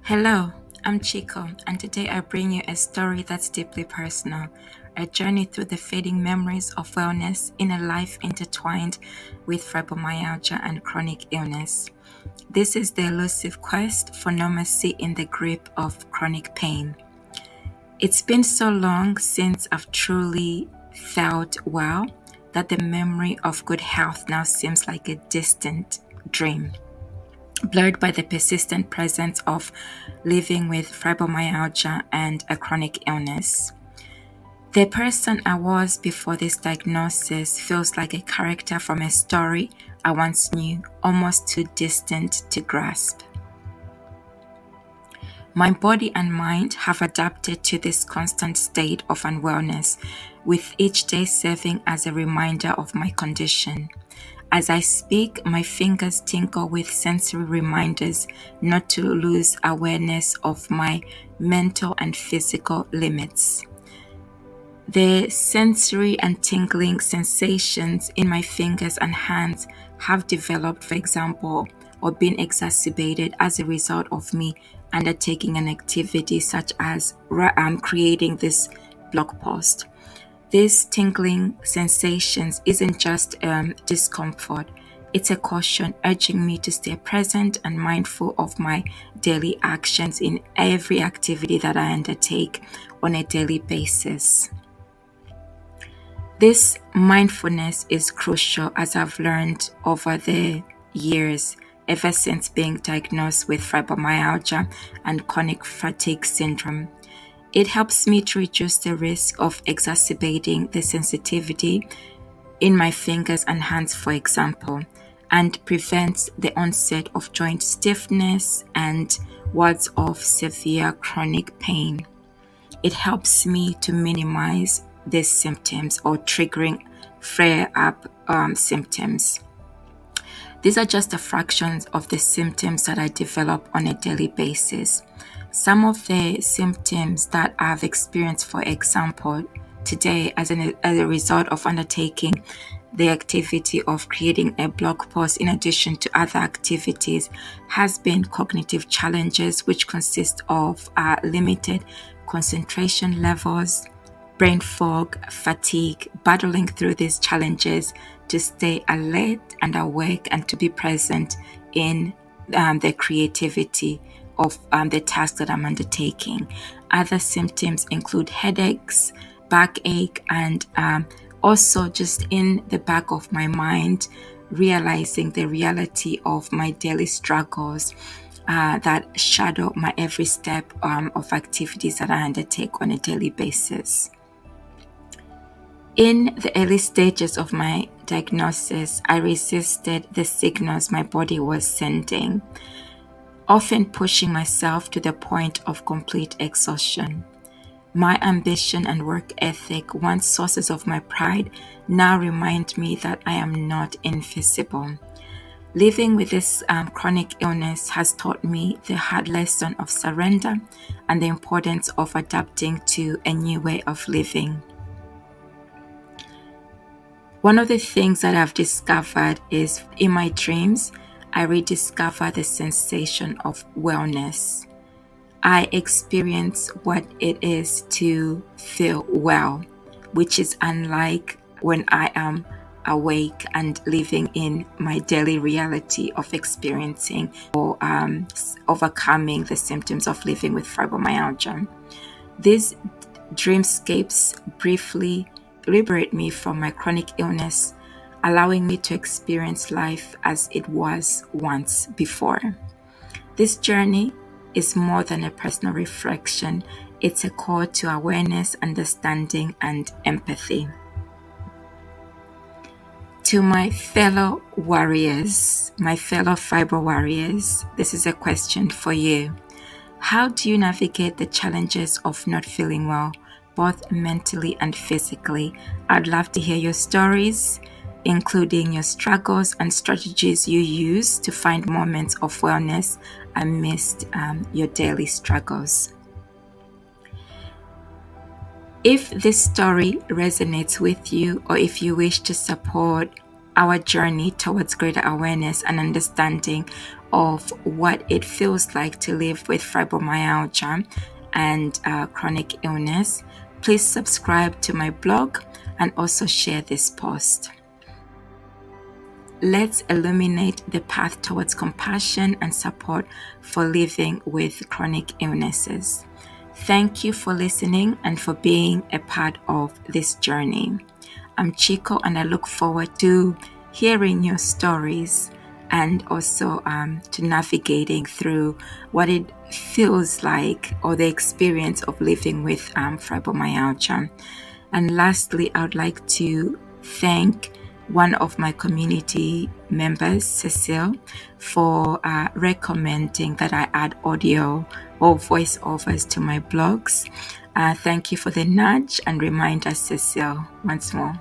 Hello, I'm Chico, and today I bring you a story that's deeply personal, a journey through the fading memories of wellness in a life intertwined with fibromyalgia and chronic illness. This is the elusive quest for normalcy in the grip of chronic pain. It's been so long since I've truly felt well that the memory of good health now seems like a distant dream, blurred by the persistent presence of living with fibromyalgia and a chronic illness. The person I was before this diagnosis feels like a character from a story I once knew, almost too distant to grasp. My body and mind have adapted to this constant state of unwellness, with each day serving as a reminder of my condition. As I speak, my fingers tinkle with sensory reminders not to lose awareness of my mental and physical limits. The sensory and tingling sensations in my fingers and hands have developed, for example, or been exacerbated as a result of me undertaking an activity such as creating this blog post. These tingling sensations isn't just discomfort, it's a caution urging me to stay present and mindful of my daily actions in every activity that I undertake on a daily basis. This mindfulness is crucial, as I've learned over the years, ever since being diagnosed with fibromyalgia and chronic fatigue syndrome. It helps me to reduce the risk of exacerbating the sensitivity in my fingers and hands, for example, and prevents the onset of joint stiffness and wards of severe chronic pain. It helps me to minimize these symptoms or triggering flare-up symptoms. These are just a fraction of the symptoms that I develop on a daily basis. Some of the symptoms that I've experienced, for example, today as a result of undertaking the activity of creating a blog post in addition to other activities, has been cognitive challenges, which consist of limited concentration levels, brain fog, fatigue, battling through these challenges to stay alert and awake and to be present in the creativity of the task that I'm undertaking. Other symptoms include headaches, backache, and also just in the back of my mind, realizing the reality of my daily struggles that shadow my every step of activities that I undertake on a daily basis. In the early stages of my diagnosis, I resisted the signals my body was sending, often pushing myself to the point of complete exhaustion. My ambition and work ethic, once sources of my pride, now remind me that I am not invisible. Living with this chronic illness has taught me the hard lesson of surrender and the importance of adapting to a new way of living. One of the things that I've discovered is in my dreams, I rediscover the sensation of wellness. I experience what it is to feel well, which is unlike when I am awake and living in my daily reality of experiencing or overcoming the symptoms of living with fibromyalgia. These dreamscapes briefly liberate me from my chronic illness, allowing me to experience life as it was once before. This journey is more than a personal reflection. It's a call to awareness, understanding, and empathy. To my fellow warriors, my fellow Fibro warriors, this is a question for you. How do you navigate the challenges of not feeling well, both mentally and physically? I'd love to hear your stories, including your struggles and strategies you use to find moments of wellness amidst your daily struggles. If this story resonates with you, or if you wish to support our journey towards greater awareness and understanding of what it feels like to live with fibromyalgia and chronic illness, please subscribe to my blog and also share this post. Let's illuminate the path towards compassion and support for living with chronic illnesses. Thank you for listening and for being a part of this journey. I'm Chico, and I look forward to hearing your stories and also to navigating through what it feels like, or the experience of living with fibromyalgia. And lastly, I would like to thank one of my community members, Cecile, for recommending that I add audio or voiceovers to my blogs. Thank you for the nudge, and reminder, Cecile, once more.